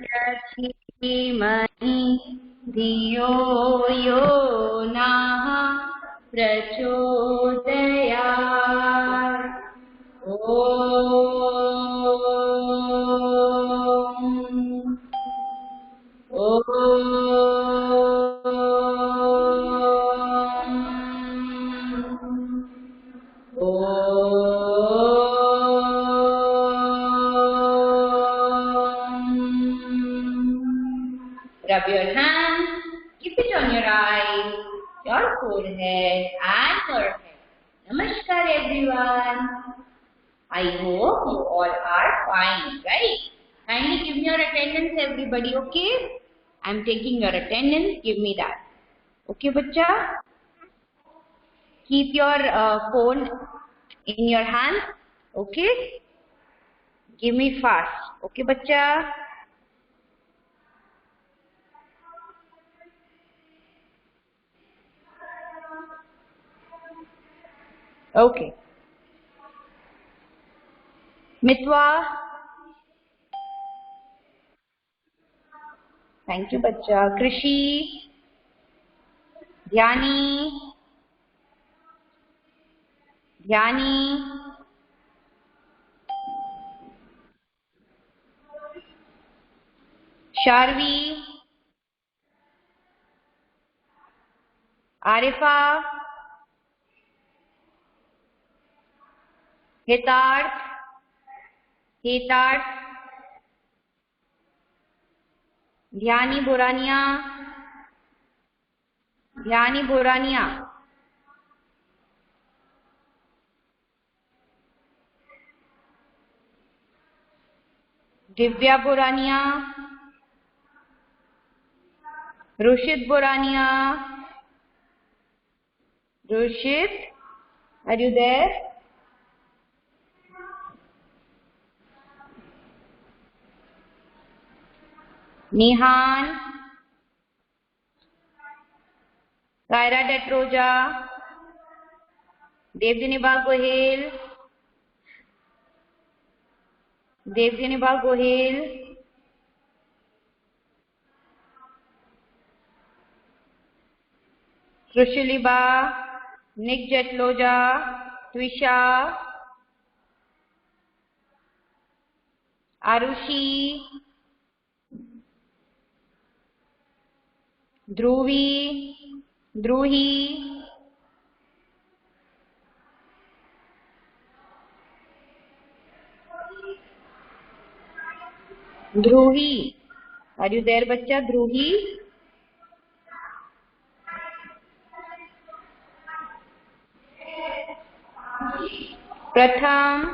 धीमहि धियो यो नः प्रचोदयात्। Rub your hands, keep it on your eyes, your forehead and your head. Namaskar everyone. I hope you all are fine, right? Kindly give me your attendance everybody, okay? I am taking your attendance, give me that. Okay, bacha? Keep your phone in your hand, okay? Give me fast, okay, bacha? Okay. Mitwa. Thank you, bacha. Krishi. Dhyani. Dhyani. Sharvi. Arifa. Hitarth. Hitarth. Dhyani Burania. Dhyani Burania. Divya Burania. Rushit Burania. Rushit, are you there? Nihan. Kaira Detroja. Devjaniba Gohil. Devjaniba Gohil. Krushiliba. Nick Jetloja. Twisha. Arushi. Dhruvi. Dhruhi. Dhruvi, are you there बच्चा? ध्रुवी. प्रथम.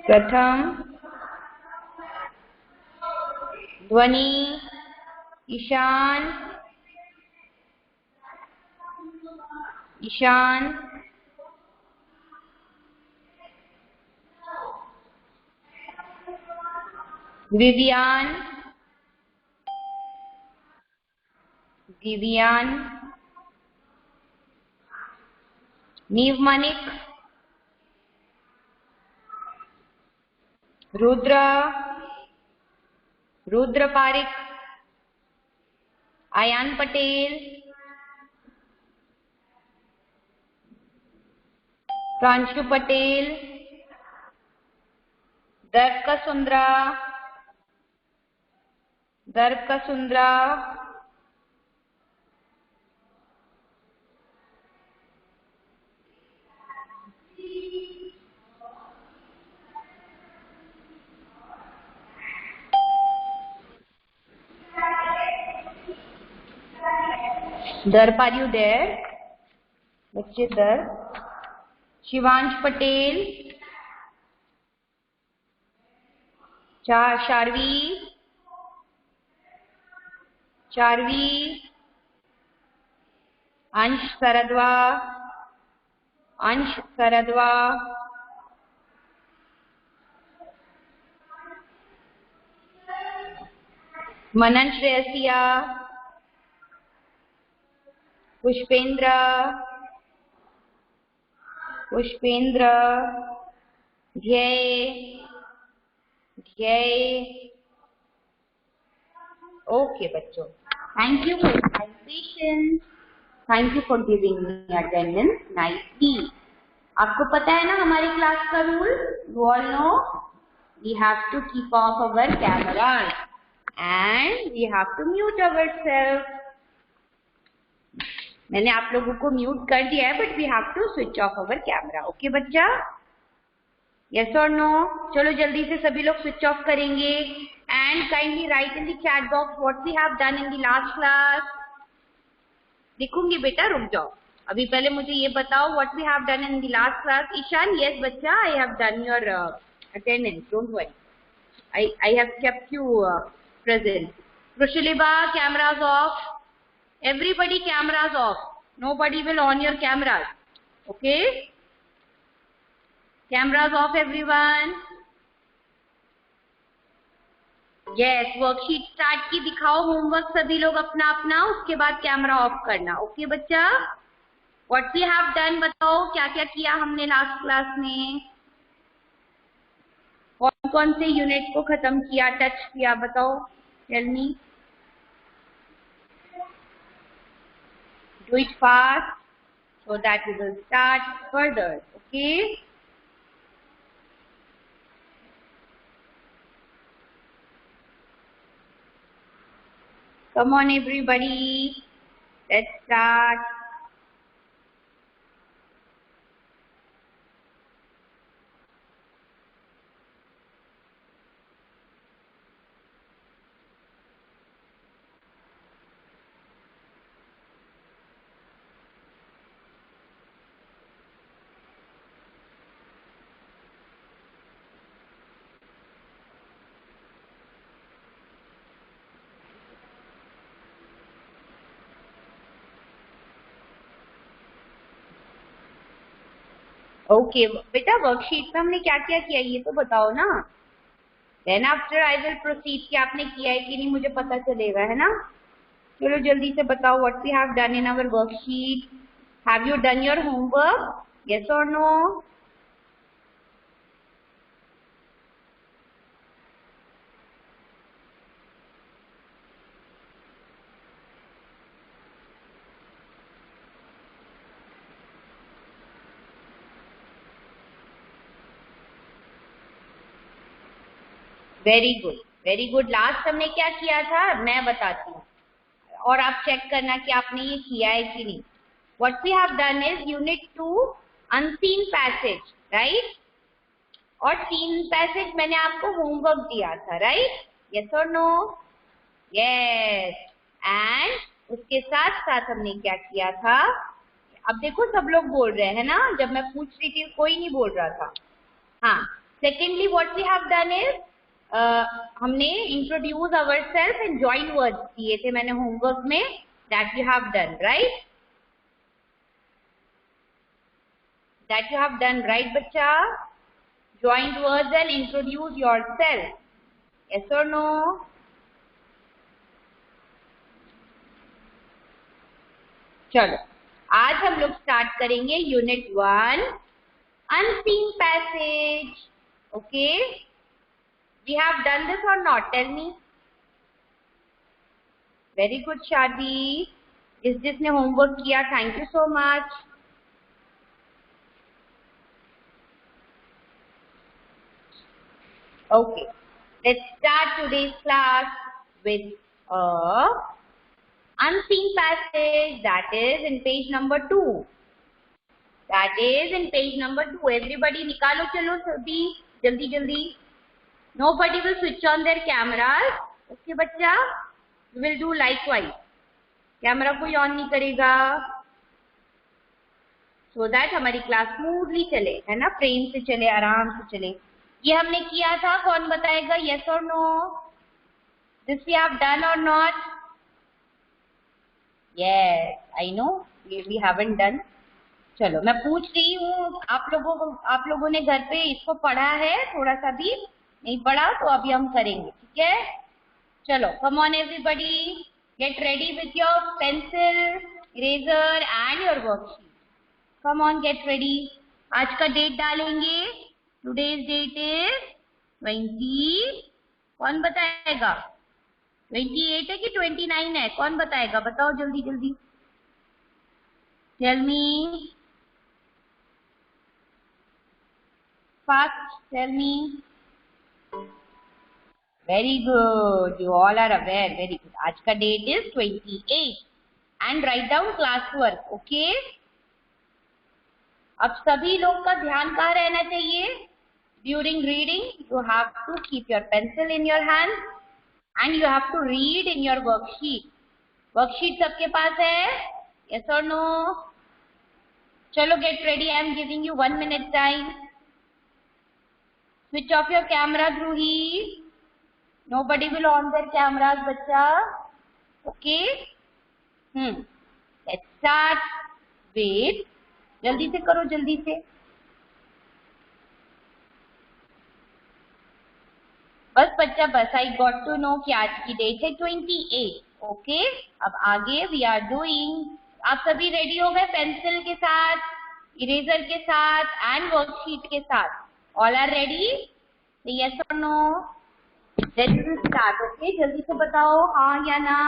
प्रथम. ध्वनि. ईशान. ईशान. विवियान. विवियान. नीवमानिक. रुद्र. रुद्र पारिक. आयान पटेल. प्रांशु पटेल. दर्प का सुंदरा. दर्प का सुंदरा. दर्प, are you there बच्चे? दर्प. शिवांश पटेल. शार्वी. शार्वी. अंश सरद्वा. अंश सरद्वा. मनन श्रेयसिया. पुष्पेंद्र. पुष्पेंद्र, ध्येय, ध्येय। Okay बच्चों, thank you for your patience, thank you for giving me attendance nicely. आपको पता है ना हमारी क्लास का rule, you all know, we have to keep off our cameras and we have to mute ourself. मैंने आप लोगों को म्यूट कर दिया है, but we have to switch off our camera. Okay बच्चा, यस और नो? चलो जल्दी से सभी लोग स्विच ऑफ करेंगे and kindly write in the chat box what we have done in the last class. लिखूंगी बेटा, रुक जाओ, अभी पहले मुझे ये बताओ what we have done in the last class. Ishaan, yes बच्चा, I have done your attendance, don't worry, I have kept you present. Prushuliba, cameras off. Everybody cameras off. Nobody will on your cameras. Okay? Cameras off everyone. Yes, worksheet start की दिखाओ homework सभी लोग अपना अपना, उसके बाद camera off करना। Okay बच्चा, व्हाट वी हैव डन बताओ, क्या क्या किया हमने लास्ट क्लास में, कौन कौन से यूनिट को खत्म किया, टच किया, बताओ, tell me. Do it fast so that we will start further. Okay? Come on everybody, let's start. Okay बेटा, वर्कशीट में हमने क्या क्या किया ये तो बताओ ना। Then after I will proceed कि आपने किया है कि नहीं, मुझे पता चलेगा, है ना। चलो जल्दी से बताओ what we have done in our worksheet. Have you done your homework, yes और no? Very good, very good. Last हमने क्या किया था मैं बताती हूँ और आप चेक करना कि आपने ये किया है कि नहीं। What we have done is unit 2 unseen passage, right? और सीन पैसेज मैंने आपको होमवर्क दिया था, राइट? यस और नो? यस। एंड उसके साथ साथ हमने क्या किया था, अब देखो सब लोग बोल रहे हैं ना, जब मैं पूछ रही थी कोई नहीं बोल रहा था। हाँ, secondly what we have done is हमने introduce ourselves and join words किए थे मैंने होमवर्क में, that you have done, right? That you have done, right बच्चा? Joint words and introduce yourself, yes और नो? चलो आज हम लोग स्टार्ट करेंगे unit 1 unseen passage. Okay, we have done this or not, tell me? Very good शादी, इस जिसने होमवर्क किया, thank you so much. Okay, let's start today's class with a unseen passage that is in page number 2. That is in page number 2. Everybody निकालो चलो सभी जल्दी जल्दी। Nobody will switch on their cameras. Okay बच्चा, we will do likewise. Camera कोई on नहीं करेगा, so that हमारी क्लास स्मूथली चले, है ना, प्रेम से चले, आराम से चले। ये हमने किया था, कौन बताएगा, yes or no? This we have done or not? Yes, I know we haven't done. चलो मैं पूछ रही हूँ आप लोगों ने घर पे इसको पढ़ा है, थोड़ा सा भी नहीं पढ़ा तो अभी हम करेंगे, ठीक है? चलो come on everybody, get ready with your pencil, eraser and your worksheet. Come on, get ready. आज का डेट डालेंगे। टुडेज डेट इज 20, कौन बताएगा? 28 है कि 29 है? कौन बताएगा? बताओ जल्दी जल्दी। Tell me fast, tell me. Very good, you all are aware, very good. आज का date is 28 and write down class work. Okay, अब सभी लोग का ध्यान कहाँ रहना चाहिए? During reading you have to keep your pencil in your hand and you have to read in your worksheet. Worksheet सबके पास है? यस और नो? चलो get ready, I am giving you 1 minute time. Switch off your camera Dhruhi. Nobody will on their cameras, बच्चा। Okay? Let's start. Wait. जल्दी से करो, जल्दी से। बस बच्चा बस, I got to know कि आज की डेट है 28. ओके, अब आगे we are doing। आप सभी रेडी हो गए पेंसिल के साथ, इरेजर के साथ एंड वर्कशीट के साथ? All are ready? Yes or no? Then we will start. Okay, जल्दी से बताओ हाँ या ना।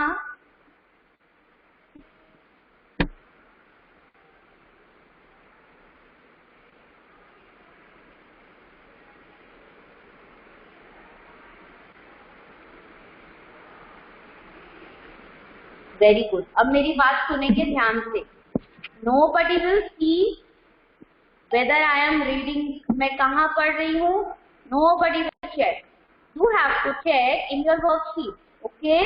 Very good. अब मेरी बात सुनेंगे ध्यान से। Nobody will see whether I am reading, मैं कहाँ पढ़ रही हूँ। Nobody will check. You have to check in your worksheet. Okay?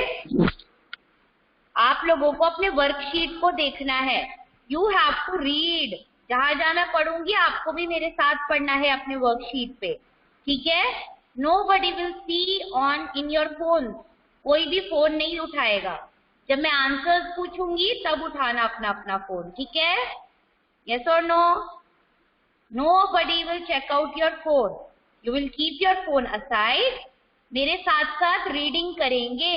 आप लोगों को अपने वर्कशीट को देखना है। You have to read. जहाँ जहाँ मैं पढ़ूंगी आपको भी मेरे साथ पढ़ना है अपने वर्कशीट पे, ठीक है? Nobody will see on in your phone. कोई भी फोन नहीं उठाएगा। जब मैं आंसर्स पूछूंगी तब उठाना अपना अपना फोन, ठीक है? Yes or no? Nobody will check out your phone. You will keep your phone aside. मेरे साथ साथ रीडिंग करेंगे,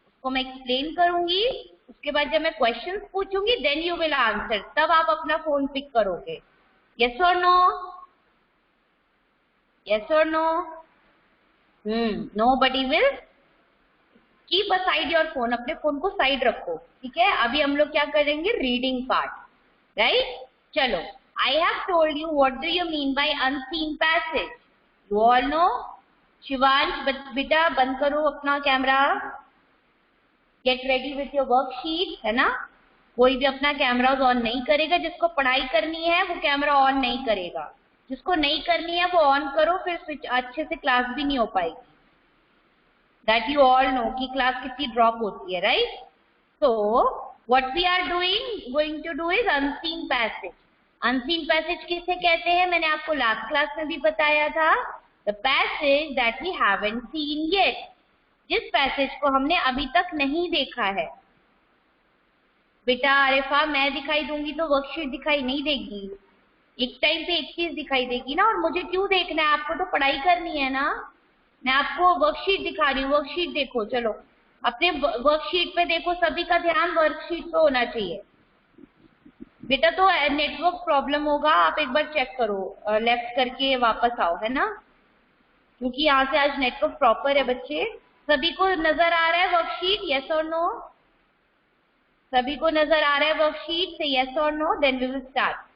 उसको मैं एक्सप्लेन करूंगी। उसके बाद जब मैं क्वेश्चंस पूछूंगी देन यू विल आंसर, तब आप अपना फोन पिक करोगे। यस और नो? यस और no? Nobody will keep aside your phone, अपने फोन को साइड रखो, ठीक है? अभी हम लोग क्या करेंगे? Reading part, right? चलो, I have told you what do you mean by unseen passage. You all know? Shivansh बेटा बंद करो अपना camera. Get ready with your worksheet, है ना? कोई भी अपना कैमरा ऑन नहीं करेगा। जिसको पढ़ाई करनी है वो कैमरा ऑन नहीं करेगा, जिसको नहीं करनी है वो ऑन करो, फिर स्विच अच्छे से क्लास भी नहीं हो पाएगी। दैट यू ऑल नो कि क्लास कितनी ड्रॉप होती है, right? So what we are going to do is unseen passage. Unseen passage किसे कहते हैं? मैंने आपको लास्ट क्लास में भी बताया था। The passage that we haven't seen yet, जिस पैसेज को हमने अभी तक नहीं देखा है। बेटा आरिफा, मैं दिखाई दूंगी तो वर्कशीट दिखाई नहीं देगी। एक टाइम पे एक चीज दिखाई देगी ना, और मुझे क्यों देखना है? आपको तो पढ़ाई करनी है ना। मैं आपको वर्कशीट दिखा रही हूँ, वर्कशीट देखो। चलो अपने वर्कशीट पे देखो, सभी का ध्यान वर्कशीट पे होना चाहिए। बेटा तो नेटवर्क प्रॉब्लम होगा, आप एक बार चेक करो, लेफ्ट करके वापस आओ, है ना? क्योंकि यहाँ से आज नेटवर्क प्रॉपर है बच्चे। सभी को नजर आ रहा है वर्कशीट? यस और नो? सभी को नजर आ रहा है वर्कशीट? से यस और no, then we will start.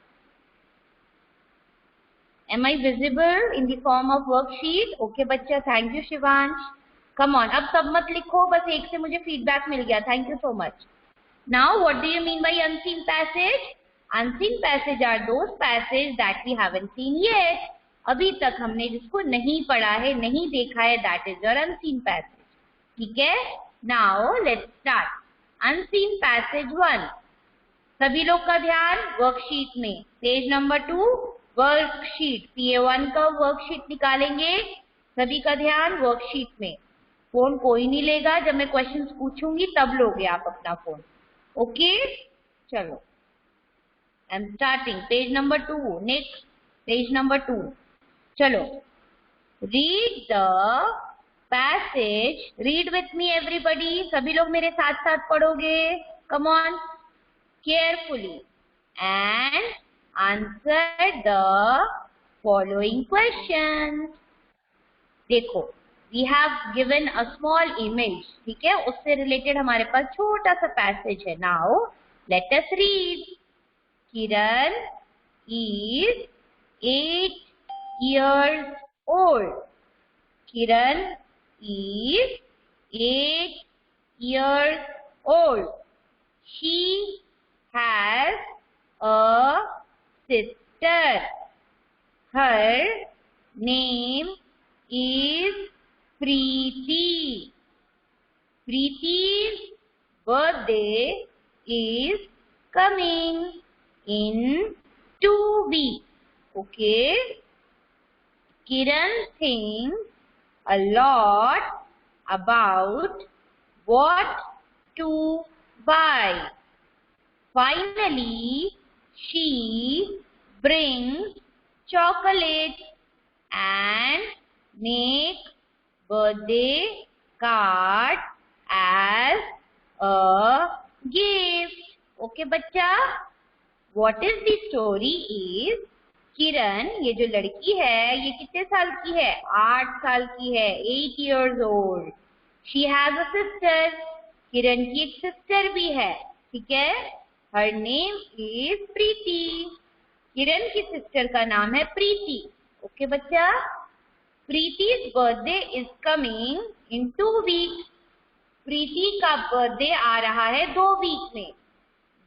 Am I visible in the form of worksheet? Okay बच्चा, thank you Shivansh. Come on, अब सब मत लिखो, बस एक से मुझे फीडबैक मिल गया, thank you so much. Now what do you mean by unseen passage? Unseen passage are those passages that we haven't seen yet. अभी तक हमने जिसको नहीं पढ़ा है, नहीं देखा है, that is your unseen passage, ठीक है? Now let's start. Unseen passage 1, सभी लोग का ध्यान वर्कशीट में, पेज नंबर 2 वर्कशीट, PA1 का वर्कशीट निकालेंगे। सभी का ध्यान वर्कशीट में। फोन कोई नहीं लेगा, जब मैं क्वेश्चंस पूछूंगी तब लोगे आप अपना फोन, ओके? चलो, I am starting page number 2, next page number 2। चलो, read the passage, read with me everybody, सभी लोग मेरे साथ साथ पढ़ोगे। Come on, carefully and Answer the following questions. देखो, we have given a small image, ठीक है, उससे related हमारे पास छोटा सा passage है. Now let us read. Kiran is 8 years old. Kiran is 8 years old. She has a sister. Her name is Preeti. Preeti's birthday is coming in 2 weeks. Okay? Kiran thinks a lot about what to buy. Finally, she brings chocolate and make birthday card as a gift. Okay, बच्चा? What is the story is, किरण, ये जो लड़की है, ये कितने साल की है? 8 साल की है. 8 years old. She has a sister. किरण की एक सिस्टर भी है, ठीक है? Her name is प्रीति. किरण की सिस्टर का नाम है प्रीति. ओके बच्चा? प्रीति's birthday is coming in 2 weeks. प्रीति का बर्थडे आ रहा है 2 वीक में.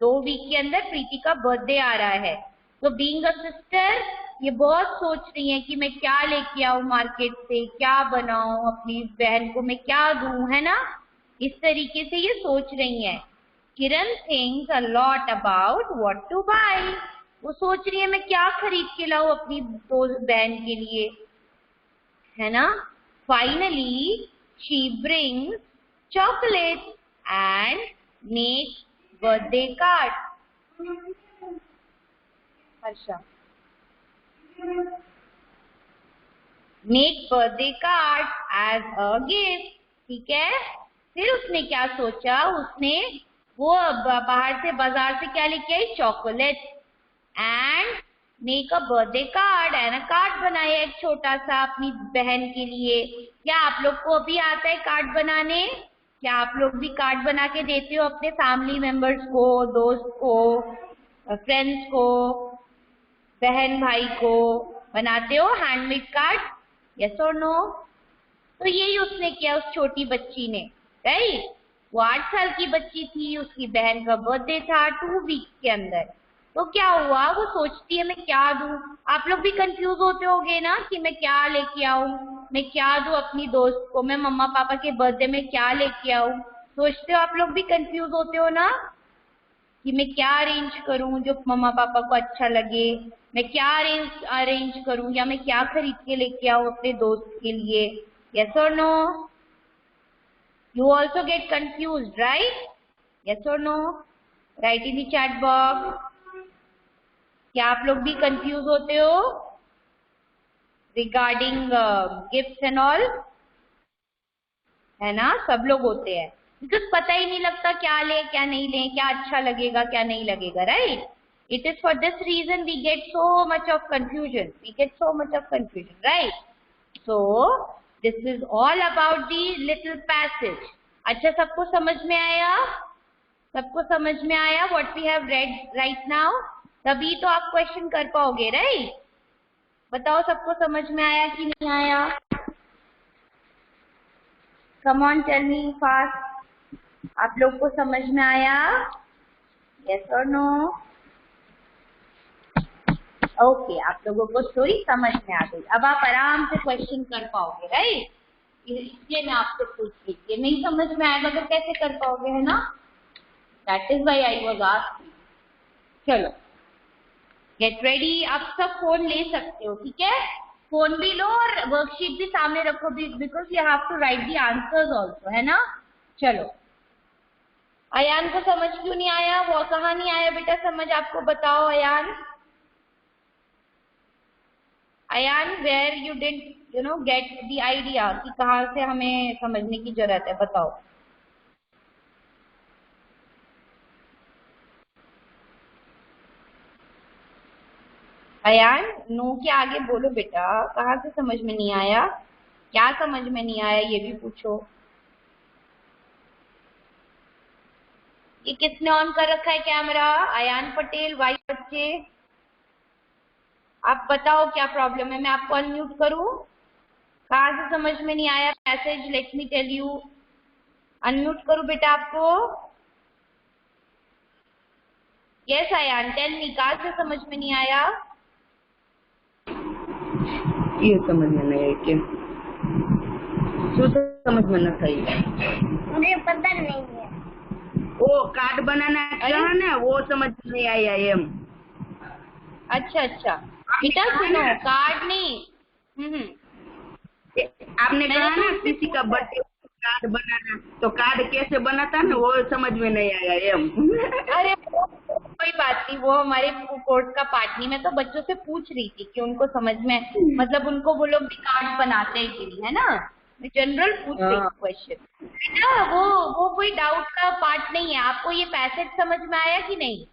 2 वीक के अंदर प्रीति का बर्थडे आ रहा है. तो बीइंग अ सिस्टर, ये बहुत सोच रही है कि मैं क्या लेके आऊं मार्केट से, क्या बनाऊं, अपनी बहन को मैं क्या दूं, है ना? इस तरीके से ये सोच रही है. Kiran thinks a lot about what to buy. वो सोच रही है मैं क्या खरीद के लाऊं अपनी दोस्त बहन के लिए, है ना? Finally she brings chocolate and makes birthday card. अच्छा, make birthday card as a gift, ठीक है? फिर उसने क्या सोचा, उसने वो बाहर से बाजार से क्या लेके आई? Chocolate and make a birthday card. And a card बनाया एक छोटा सा अपनी बहन के लिए. क्या आप लोग को अभी आता है कार्ड बनाने? क्या आप लोग भी कार्ड बना के देते हो अपने फैमिली मेंबर्स को, दोस्त को, फ्रेंड्स को, बहन भाई को? बनाते हो हैंडमेड कार्ड? यस और नो? तो यही उसने किया, उस छोटी बच्ची ने, राइट? वो 8 साल की बच्ची थी, उसकी बहन का बर्थडे था 2 वीक के अंदर. तो क्या हुआ, वो सोचती है मैं क्या दूं. आप लोग भी कंफ्यूज होते होगे ना कि मैं क्या लेके आऊं, मैं क्या दूं अपनी दोस्त को, मैं मम्मा पापा के बर्थडे में क्या लेके आऊं. सोचते हो, आप लोग भी कंफ्यूज होते हो ना कि मैं क्या अरेंज करूं जो मम्मा पापा को अच्छा लगे, मैं क्या अरेंज करूं, या मैं क्या खरीद के लेके आऊं अपने दोस्त के लिए. यस और no? You also get confused, right? Yes or no? Write in the chat box. क्या आप लोग भी confused होते हो regarding gifts and all? है ना? सब लोग होते हैं, because पता ही नहीं लगता क्या ले क्या नहीं ले, क्या अच्छा लगेगा क्या नहीं लगेगा, right? It is for this reason we get so much of confusion. We get so much of confusion, right? So this is all about the little passage. अच्छा, सबको समझ में आया? सबको समझ में आया what we have read right now? तभी तो आप क्वेश्चन कर पाओगे, राइट? बताओ सबको समझ में आया कि नहीं आया? Come on tell me fast. आप लोग को समझ में आया? यस और नो? ओके, आप लोगों को स्टोरी समझ में आ गई. अब आप आराम से क्वेश्चन कर पाओगे, राइट? इसलिए मैं आपसे पूछ रही थी. नहीं समझ में आएगा तो कैसे कर पाओगे, है ना? That is why I was asking. चलो, गेट रेडी. आप सब फोन ले सकते हो, ठीक है? फोन भी लो और वर्कशीट भी सामने रखो, because you have to write the answers also, है ना? चलो, अयान को समझ क्यों नहीं आया? वो कहाँ नहीं आया बेटा समझ? आपको बताओ Ayaan. Ayaan, where you did get the idea कि कहाँ से हमें समझने की जरूरत है, बताओ. अयान, नो के आगे बोलो बेटा। कहाँ से समझ में नहीं आया? क्या समझ में नहीं आया ये भी पूछो। ये किसने ऑन कर रखा है कैमरा? अयान पटेल, वाइट बच्चे, आप बताओ क्या प्रॉब्लम है? मैं आपको अनम्यूट करूं? कहाँ से समझ में नहीं आया message? Let me tell you. Unmute करूं बेटा आपको? यस अयान, टेल मी, कहाँ से समझ में नहीं आया? ये समझ में नहीं आई क्या? जो समझ में न सही है, मुझे पता नहीं है। वो कार्ड बनाना क्या है ना, वो समझ में नहीं आया एम। अच्छा अच्छा बेटा सुनो, कार्ड नहीं। आपने कहा ना किसी का बर्थडे कार्ड बनाना, तो कार्ड कैसे बनाता ना वो समझ में नहीं आया एम। अरे कोई बात नहीं, वो हमारे कोर्स का पार्ट नहीं। मैं तो बच्चों से पूछ रही थी कि उनको समझ में, मतलब उनको वो लोग भी कार्ड बनाते हैं कि नहीं, है ना? मैं जनरल पूछ रही हूँ क्वेश्चन बेटा। वो कोई डाउट का पार्ट नहीं है। आपको ये पैसेज समझ में आया कि नहीं?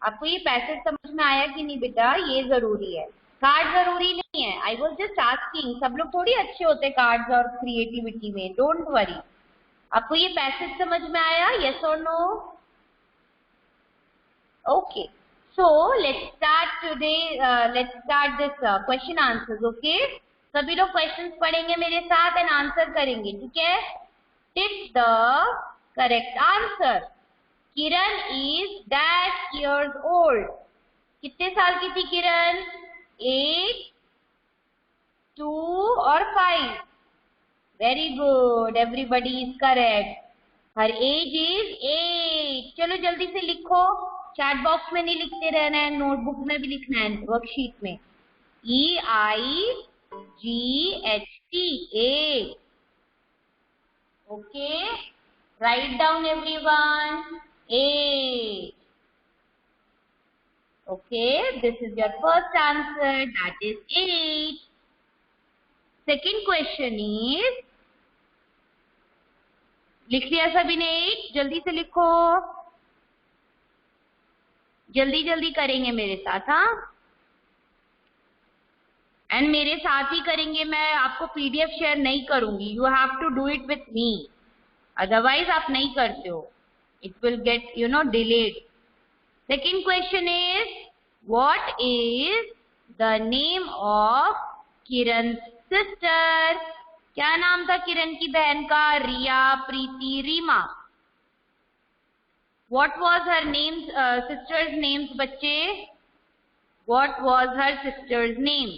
आपको ये पैसेज समझ में आया कि नहीं बेटा? ये जरूरी है, कार्ड जरूरी नहीं है। आई वॉज जस्ट आस्किंग, सब लोग थोड़ी अच्छे होते कार्ड्स और क्रिएटिविटी में, डोंट वरी। आपको ये पैसेज समझ में आया? यस और no? Okay, so let's start today, let's start this question answers. Okay, सभी लोग क्वेश्चंस पढ़ेंगे मेरे साथ एंड आंसर करेंगे, ठीक है? Tip the correct answer. Kiran is dash years old. कितने साल की थी किरण? 8, 2 और 5। Very good, everybody is correct. Her age is 8। चलो जल्दी से लिखो, चैट बॉक्स में नहीं लिखते रहना है, नोटबुक में भी लिखना है, वर्कशीट में। EIGHT, 8। Okay, write down everyone, 8। Okay, this is your first answer, that is 8. Second question is, लिख लिया सभी ने 8? जल्दी से लिखो, जल्दी जल्दी करेंगे मेरे साथ, हाँ? एंड मेरे साथ ही करेंगे, मैं आपको PDF शेयर नहीं करूंगी। You have to do it with me, otherwise आप नहीं करते हो, it will get delayed. Second question is, what is the name of Kiran's sister? क्या नाम था किरण की बहन का? रिया, प्रीति, Reema. What was her names, sister's names बच्चे? What was her sister's name?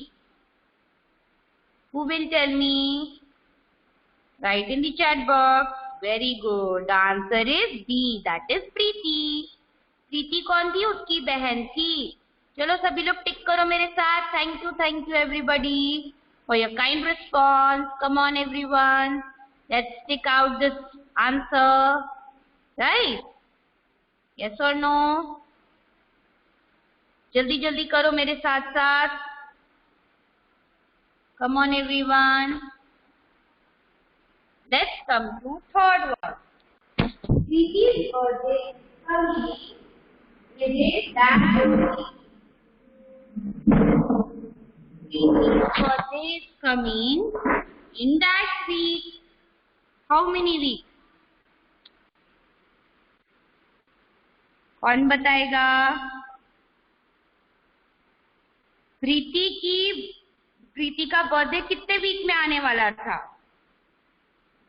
Who will tell me? Write in the chat box. Very good. The answer is B, that is Preeti. प्रीति कौन थी? उसकी बहन थी। चलो सभी लोग टिक करो मेरे साथ। Thank you everybody for your kind response. Come on everyone, let's tick out this answer, right? Yes और नो? जल्दी जल्दी करो मेरे साथ साथ। Come on everyone, let's come to third one. Preeti's birthday is coming. Priti's birthday is coming in that week. How many weeks? कौन बताएगा? प्रीति का बर्थडे कितने वीक में आने वाला था?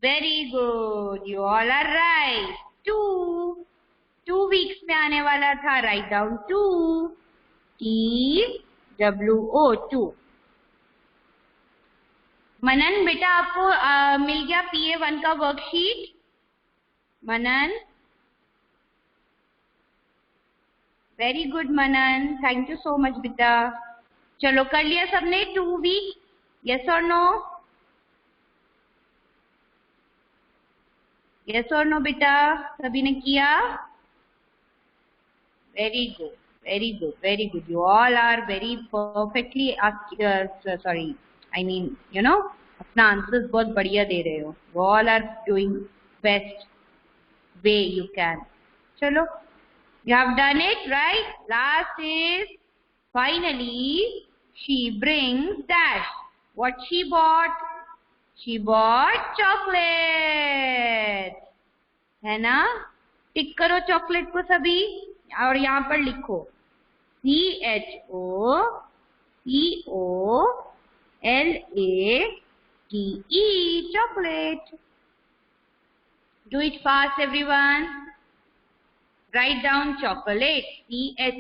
Very good, you all are right. 2 weeks में आने वाला था। Write down 2, TWO 2। मनन बेटा आपको मिल गया PA1 का worksheet? Manan, very good Manan, thank you so much बेटा। चलो कर लिया सबने 2 वीक? यस और नो? यस और नो बेटा, सभी ने किया? Very good, very good, very good. You all are very perfectly sorry, I mean, अपना आंसर्स बहुत बढ़िया दे रहे हो। You all are doing best way you can. चलो, you have done it, right? Last is Finally, she brings dash. What she bought? She bought chocolate. है ना? टिक करो chocolate को सभी और यहाँ पर लिखो CHOCOLATE, chocolate. Do it fast, everyone. Write down chocolate. CHOCOLATE,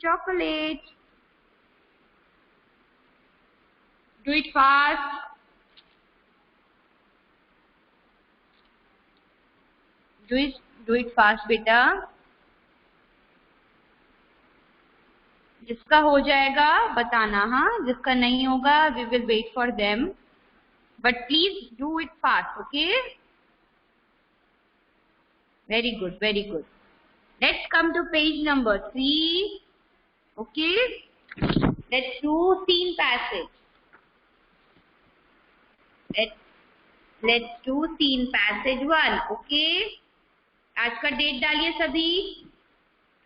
chocolate. Do it fast. Do it fast, बेटा. जिसका हो जाएगा बताना, हाँ. जिसका नहीं होगा we will wait for them. But please do it fast, okay? Very good, very good. Let's come to page number 3. Okay? Let's do scene passage. Let's do scene passage 1. Okay? आज का डेट डालिए सभी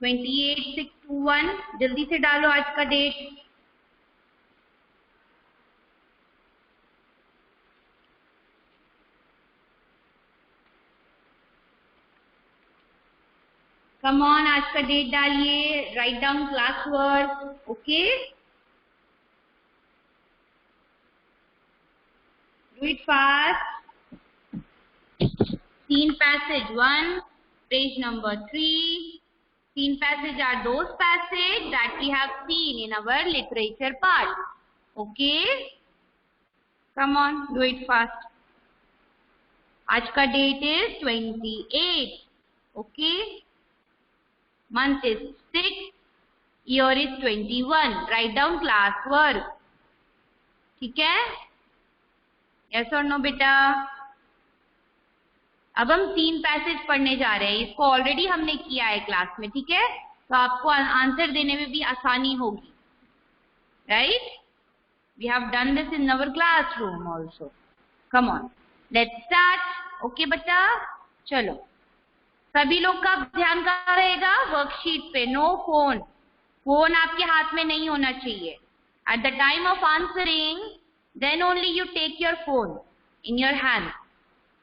28/6/21. जल्दी से डालो आज का date. Come on, आज का डेट डालिए. Right down class work. Okay, do it fast. Scene passage 1, page number 3. Scene passage are those passages that we have seen in our literature part. Okay? Come on, do it fast. आज का date is 28. Okay? Month is 6. Year is 21. Write down class work. ठीक है? Yes or no, बेटा? अब हम 3 passage पढ़ने जा रहे हैं. इसको ऑलरेडी हमने किया है क्लास में, ठीक है? तो आपको आंसर देने में भी आसानी होगी. Right? We have done this in our classroom also. Come on, let's start. Okay बच्चा, चलो. सभी लोग का ध्यान कहाँ रहेगा? वर्कशीट पे. No phone. फोन आपके हाथ में नहीं होना चाहिए. At the time of answering, then only you take your phone in your hand.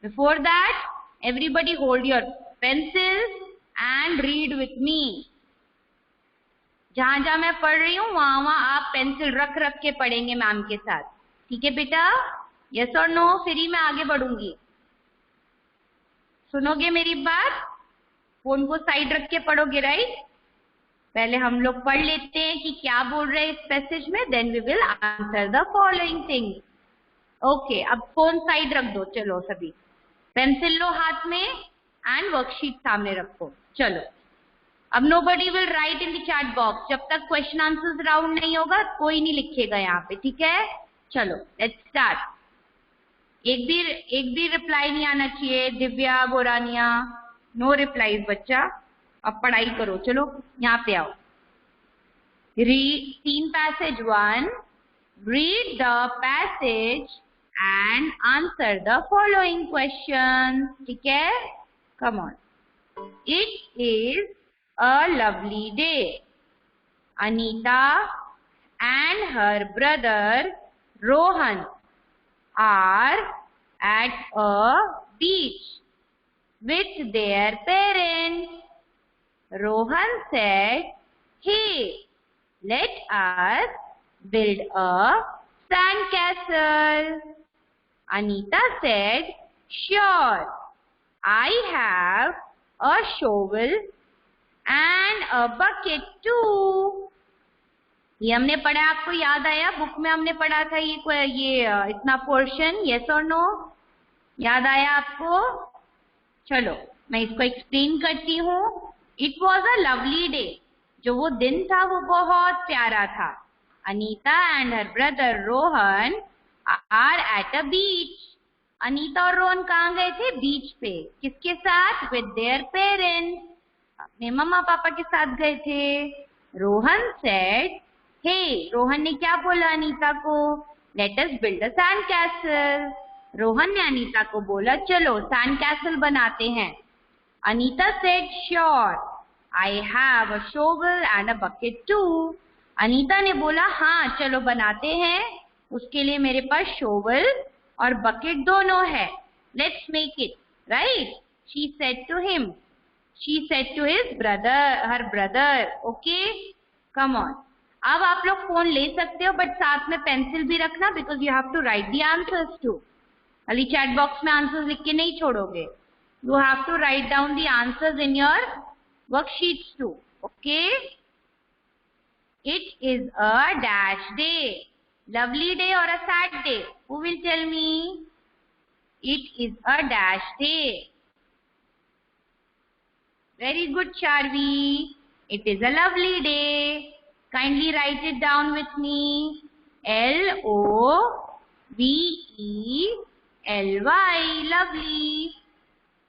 Before that, everybody hold your pencils and read with me. जहां जहां मैं पढ़ रही हूँ वहां वहां आप पेंसिल रख रख के पढ़ेंगे मैम के साथ. ठीक है बेटा? यस और नो? फिर ही मैं आगे बढ़ूंगी. सुनोगे मेरी बात? फोन को साइड रख के पढ़ोगे, राइट? पहले हम लोग पढ़ लेते हैं कि क्या बोल रहे हैं इस पैसेज में. Then we will answer the following things. Okay, अब फोन साइड रख दो. चलो सभी पेंसिल लो हाथ में एंड वर्कशीट सामने रखो. चलो, अब nobody will write in the chat box. जब तक क्वेश्चन आंसर्स राउंड नहीं होगा कोई नहीं लिखेगा यहाँ पे. ठीक है? चलो लेट्स स्टार्ट. एक भी रिप्लाई नहीं आना चाहिए. दिव्या, बोरानिया, नो रिप्लाईज बच्चा. अब पढ़ाई करो. चलो यहाँ पे आओ. Scene passage 1. Read the passage and answer the following questions. ठीक है? Come on. It is a lovely day. Anita and her brother Rohan are at a beach with their parents. Rohan said, "Hey, let us build a sandcastle." Anita said, "Sure, I have a shovel and a bucket too." ये हमने पढ़ा, आपको याद आया? Book में हमने पढ़ा था ये इतना पोर्शन. यस और नो? याद आया आपको? चलो मैं इसको एक्सप्लेन करती हूँ. It was a lovely day. जो वो दिन था वो बहुत प्यारा था. Anita and her brother Rohan are at a beach. Anita और रोहन कहाँ गए थे? बीच पे. किसके साथ? With their parents. अपने मम्मा पापा के साथ गए थे. रोहन सेड, हे, रोहन ने क्या बोला अनीता को? Let us build a sand castle. Rohan ने अनीता को बोला चलो सैंड कैसल बनाते हैं. Anita said, sure. I have a shovel and a bucket too. Anita ने बोला हाँ चलो बनाते हैं, उसके लिए मेरे पास शोवल और बकेट दोनों है. Let's make it, right? She said to him. She said to his brother, her brother. Okay, come on. अब आप लोग फोन ले सकते हो बट साथ में पेंसिल भी रखना because you have to write the answers too. खाली चैट बॉक्स में आंसर्स लिख के नहीं छोड़ोगे. You have to write down the answers in your worksheets too. Okay? It is a dash day. Lovely day or a sad day? Who will tell me? It is a dash day. Very good, Charvi. It is a lovely day. Kindly write it down with me. L-O-V-E-L-Y. Lovely.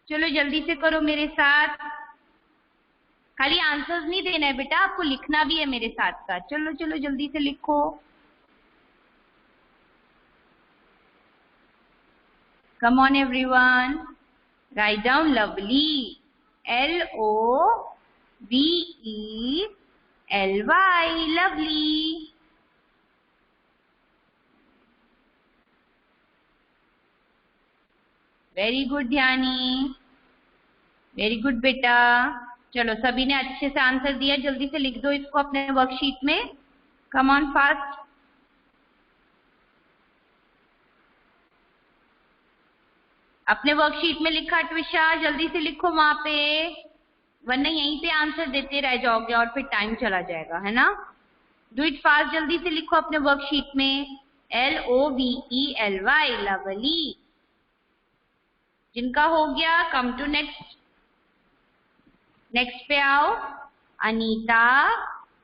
चलो जल्दी से करो मेरे साथ. खाली answers नहीं देना है बेटा, आपको लिखना भी है मेरे साथ साथ. चलो चलो जल्दी से लिखो. Come on everyone. Write down lovely. L-O-V-E-L-Y. Lovely. Very good Dhyani. Very good बेटा. चलो सभी ने अच्छे से आंसर दिया. जल्दी से लिख दो इसको अपने वर्कशीट में. Come on fast. अपने वर्कशीट में लिखा ट्विशा? जल्दी से लिखो वहां पे, वरना यहीं पे आंसर देते रह जाओगे और फिर टाइम चला जाएगा, है ना. Do it fast. जल्दी से लिखो अपने वर्कशीट में. L-O-V-E-L-Y. लवली. जिनका हो गया कम टू नेक्स्ट. नेक्स्ट पे आओ. Anita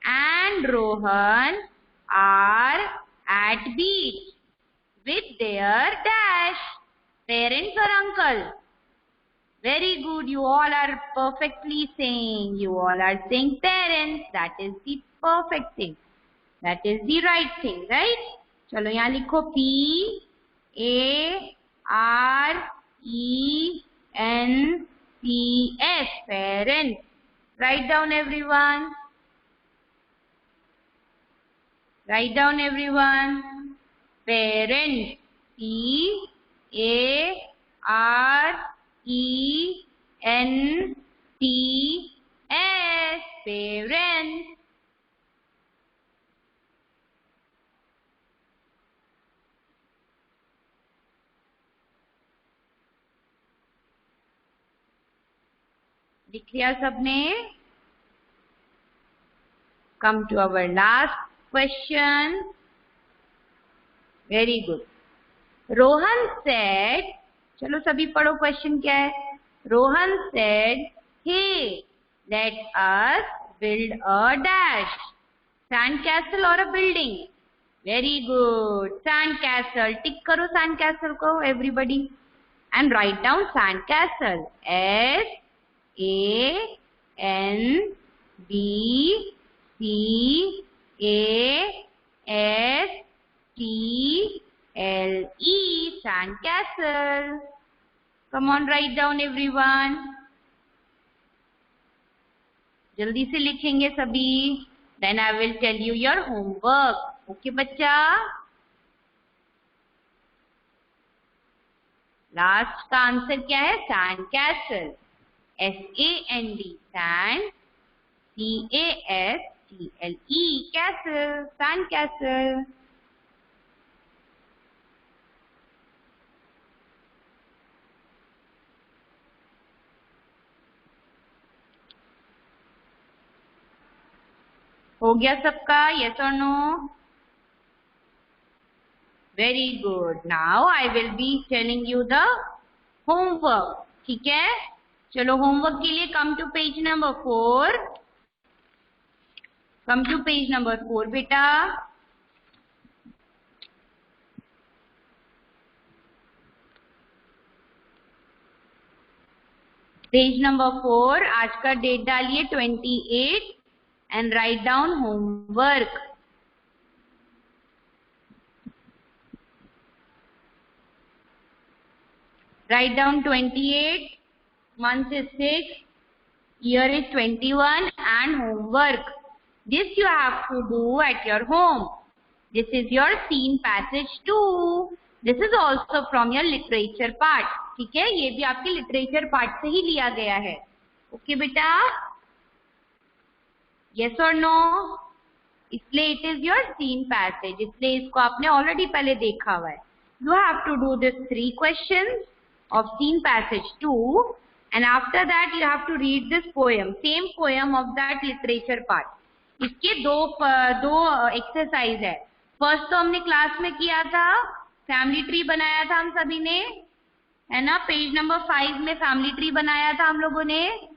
and Rohan are at beach with their dash. Parents or uncle? Very good. You all are perfectly saying. You all are saying parents. That is the perfect thing. That is the right thing, right? चलो यहाँ लिखो P-A-R-E-N-C-S. Parents. Write down everyone. Write down everyone. Parents. P-A-R-E-N-T-S. Parents. लिख लिया सबने? Come to our last question. Very good. Rohan said, चलो सभी पढ़ो question क्या है. Rohan said, hey, let us build a dash. Sand castle or a building? Very good. Sand castle. Tick करो sand castle को everybody and write down sand castle. S-A-N-D-C-A-S-T-L-E. Sand castle. Come on, write down everyone. जल्दी से लिखेंगे सभी. Then I will tell you your homework. Okay बच्चा? Last का answer क्या है? Sand castle. S-A-N-D. Sand. C-A-S-T-L-E. Castle. Sand castle. हो गया सबका? yes or no? Very good. Now I will be telling you the homework. ठीक है? चलो होमवर्क के लिए come to page number 4. Come to page number 4 बेटा. Page number 4. आज का डेट डालिए 28 and write down homework. Write down 28, 1 से 6, Here is 21 and homework. This you have to do at your home. This is your scene passage 2. This is also from your literature part. ठीक है, ये भी आपके literature part से ही लिया गया है. Okay बेटा? Yes or no? इसलिए it is your scene passage. इसलिए इसको आपने already पहले देखा हुआ है. You have to do this 3 questions of scene passage 2, and after that you have to read this poem, same poem of that literature part. इसके दो एक्सरसाइज है. फर्स्ट तो हमने क्लास में किया था, फैमिली ट्री बनाया था हम सभी ने, है ना. पेज नंबर 5 में फैमिली ट्री बनाया था हम लोगों ने.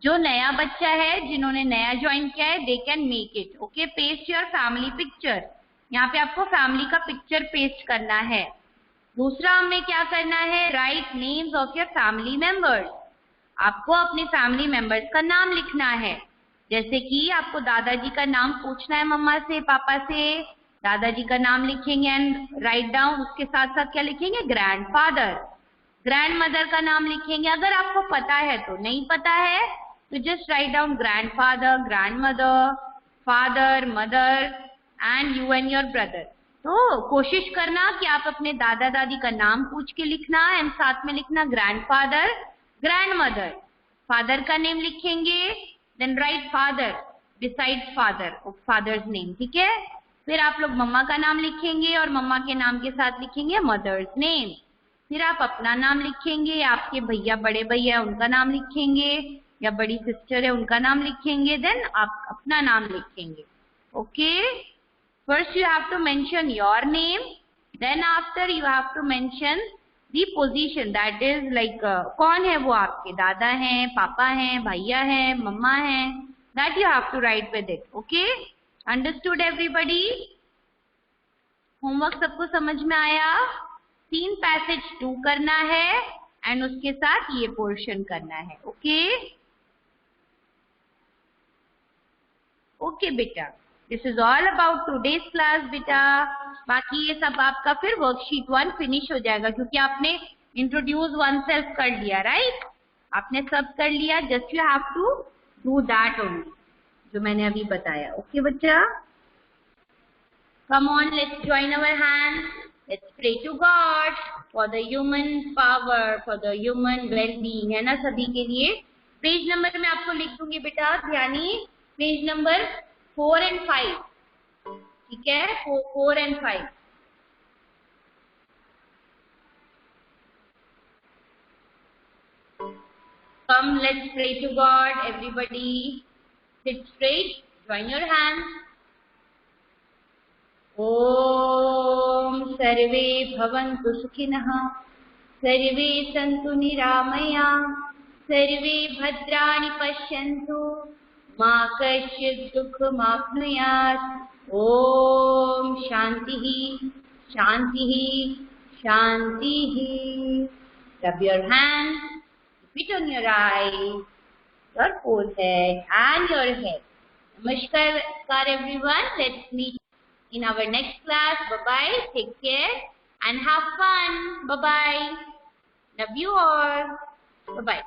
जो नया बच्चा है, जिन्होंने नया ज्वाइन किया है, they can make it. Okay, paste your family picture. यहाँ पे आपको फैमिली का पिक्चर पेस्ट करना है. दूसरा हमें क्या करना है, right names of your family members. आपको अपने फैमिली मेंबर्स का नाम लिखना है. जैसे कि आपको दादाजी का नाम पूछना है मम्मा से, पापा से. दादाजी का नाम लिखेंगे एंड राइट डाउन. उसके साथ साथ क्या लिखेंगे, ग्रैंडफादर. ग्रैंडमदर का नाम लिखेंगे. अगर आपको पता है तो, नहीं पता है तो just write down grandfather, grandmother, father, mother and you and your brother. तो कोशिश करना कि आप अपने दादा दादी का नाम पूछ के लिखना एंड साथ में लिखना ग्रैंडफादर, ग्रैंडमदर. फादर का नेम लिखेंगे, then write father beside father, father's name. ठीक है. फिर आप लोग मम्मा का नाम लिखेंगे और मम्मा के नाम के साथ लिखेंगे मदर्स नेम. फिर आप अपना नाम लिखेंगे, आपके भैया, बड़े भैया उनका नाम लिखेंगे, या बड़ी सिस्टर है उनका नाम लिखेंगे. देन आप अपना नाम लिखेंगे. Okay. First you have to mention your name, then after you have to mention the position, that is like कौन है वो आपके, दादा हैं, पापा हैं, भैया हैं, मम्मा हैं. That you have to write with it. Okay? Understood everybody? Homework सबको समझ में आया? Scene passage 2 करना है and उसके साथ ये portion करना है. Okay? Okay बेटा. This is all about today's class बेटा. बाकी ये सब आपका फिर वर्कशीट 1 फिनिश हो जाएगा, क्योंकि आपने इंट्रोड्यूस वन सेल्फ कर लिया. राइट, आपने सब कर लिया. Just you have to do that only, जो मैंने अभी बताया. ओके बच्चा, come on, let's join our hands. Let's pray to God for the human power, for the human well being, है ना, सभी के लिए. पेज नंबर में आपको लिख दूंगी बेटा, ध्यानी. Page number 4 and 5. ठीक है, 4 and 5. Come, let's pray to God. Everybody, sit straight. Join your hands. Om सर्वे भवन्तु सुखिनः, सर्वे सन्तु निरामयाः, सर्वे भद्राणि पश्यन्तु, मा कश्चित् दुःखमाप्नुयात्. ओम शांतिः शांतिः शांतिः. Rub your hands, keep it on your eyes, your forehead and your head. Namaskar everyone. Let's meet in our next class. Bye bye. Take care and have fun. Bye bye. Love you all. Bye bye.